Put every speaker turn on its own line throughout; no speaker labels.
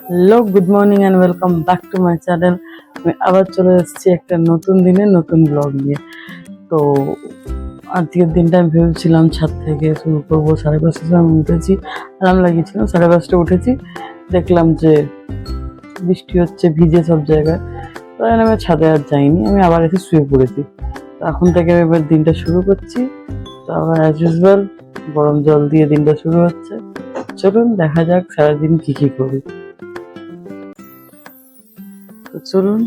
Hello, good morning and welcome back to my channel. আমি আবার চলে এসেছি একটা নতুন দিনে নতুন ব্লগ নিয়ে। তো আজকের দিনটা আমি ভেবেছিলাম ছাদ থেকে শুরু করবো। 5:30 আমি উঠেছি, অ্যালার্ম লাগিয়েছিলাম, 5:30 উঠেছি, দেখলাম যে বৃষ্টি হচ্ছে, ভিজে সব জায়গায়। তো আমি ছাদে আর যাইনি, আমি আবার এসে শুয়ে পড়েছি। তো এখন থেকে আমি এবার দিনটা শুরু করছি। তো আবার অ্যাজ ইউজুয়াল গরম জল দিয়ে দিনটা শুরু হচ্ছে। চলুন দেখা যাক সারাদিন কি কি করি। তো চলুন,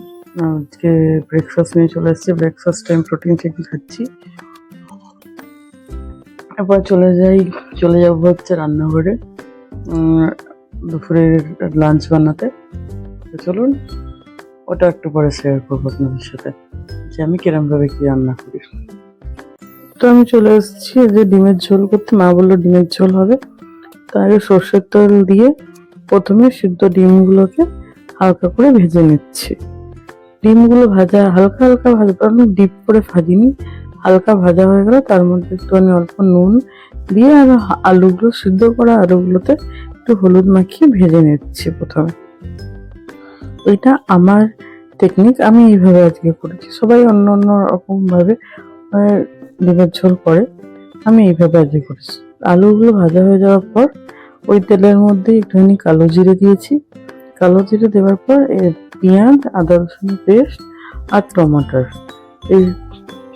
আজকে ব্রেকফাস্ট নিয়ে চলে এসেছি। ব্রেকফাস্ট টাইম প্রোটিন শেক খাচ্ছি। এরপর চলে যাবো হচ্ছে রান্নাঘরে দুপুরের লাঞ্চ বানাতে। তো চলুন ওটা একটু পরে শেয়ার করবো আপনাদের সাথে যে আমি কিরমভাবে কি রান্না করি। তো আমি চলে এসেছি যে ডিমের ঝোল করতে। মা বললো ডিমের ঝোল হবে, তার আগে সর্ষের তেল দিয়ে প্রথমে সিদ্ধ ডিমগুলোকে হালকা করে ভেজে নিচ্ছি। ডিমগুলো ভাজা হালকা হালকা ভাজা, ডিপ করে ভাজিনি, হালকা ভাজা হয়ে গেল তার মধ্যে একটুখানি অল্প নুন দিয়ে আর আলুগুলো, সিদ্ধ করা আলুগুলোতে একটু হলুদ মাখিয়ে ভেজে নিচ্ছি প্রথমে। এটা আমার টেকনিক, আমি এইভাবে আজকে করেছি। সবাই অন্য অন্য রকম ভাবে ডিমের ঝোল করে, আমি এইভাবে আজকে করেছি। আলুগুলো ভাজা হয়ে যাওয়ার পর ওই তেলের মধ্যে একটুখানি কালো জিরে দিয়েছি। কালো জিরে দেওয়ার পর পেঁয়াজ, আদা রসুন পেস্ট আর টমাটোর, এই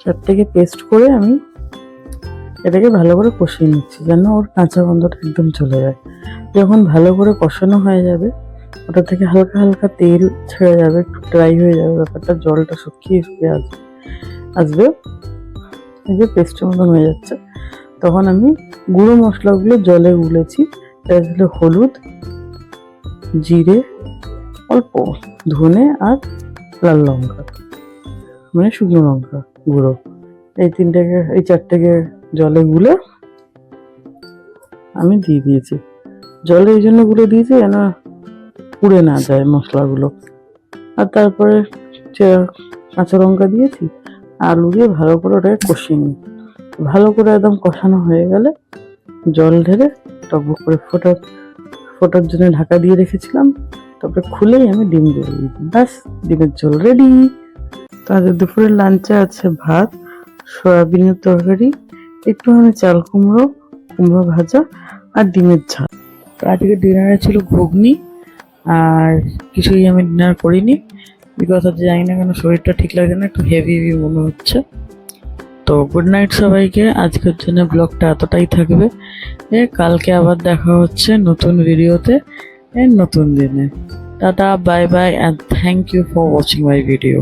চারটেকে পেস্ট করে আমি এটাকে ভালো করে কষিয়ে নিচ্ছি যেন ওর কাঁচা গন্ধটা একদম চলে যায়। যখন ভালো করে কষানো হয়ে যাবে, ওটা থেকে হালকা হালকা তেল ছেড়ে যাবে, একটু ড্রাই হয়ে যাবে ব্যাপারটা, জলটা শুকিয়ে আসবে, এই যে পেস্টের মতন হয়ে যাচ্ছে, তখন আমি গুঁড়ো মশলাগুলো জলে গুলেছি। তার হলো হলুদ, জিরে, অল্প ধনে আর লাল লঙ্কা, মানে শুকনো লঙ্কা গুঁড়ো, এই চারটেকে জলে গুলে আমি দিয়ে দিয়েছি। জলে এই জন্য গুলে দিয়েছি যেন পুড়ে না যায় মশলাগুলো। আর তারপরে কাঁচা লঙ্কা দিয়েছি, আলু দিয়ে ভালো করে ওটাকে কষিয়ে নিই। ভালো করে একদম কষানো হয়ে গেলে জল ঢেলে টকবক করে ফোটার জন্য ঢাকা দিয়ে রেখেছিলাম। তারপরে খুলেই আমি ডিম দিয়ে দিই, ব্যাস ডিমের ঝোল রেডি। তাদের দুপুরের লাঞ্চে আছে ভাত, সয়াবিনের তরকারি, একটুখানি চাল কুমড়ো ভাজা আর ডিমের ঝাল। আজকে ডিনারে ছিল ঘুগনি, আর কিছুই আমি ডিনার করিনি, বিকজ আজ জানি না কেন শরীরটা ঠিক লাগছে না, একটু হেভি মনে হচ্ছে। তো গুড নাইট সবাইকে, আজকের জন্য ব্লগটা এতটাই থাকবে। কালকে আবার দেখা হচ্ছে নতুন ভিডিওতে, নতুন দিনে। Tata, bye bye, and thank you for watching my video.